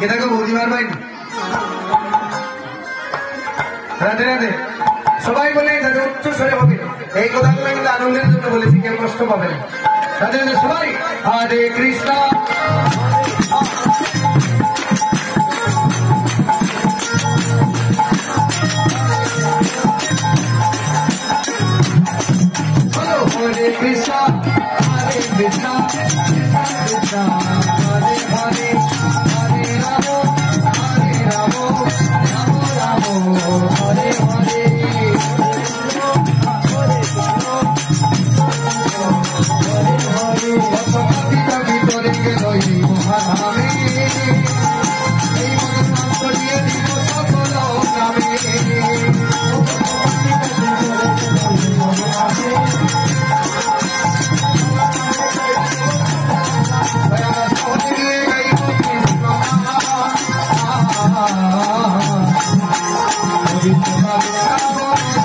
এটাকে বৌদিমার ভাই রাধে রাধে সবাই বলে যাতে উচ্চ স্বরে হবে এই কথাগুলো কিন্তু আনন্দের জন্য বলেছি কেউ কষ্ট পাবে না রাধে রাধে সবাই হরে Krishna Hare Krishna, Hare Krishna, Krishna Hare Hare, Hare Ramo, Hare Ramo, Ramo Ramo, Hare Hare. Pita Vitore Geloi Mohaname, Ei Mohanam Diye Dilo Sakolo Name. Krishna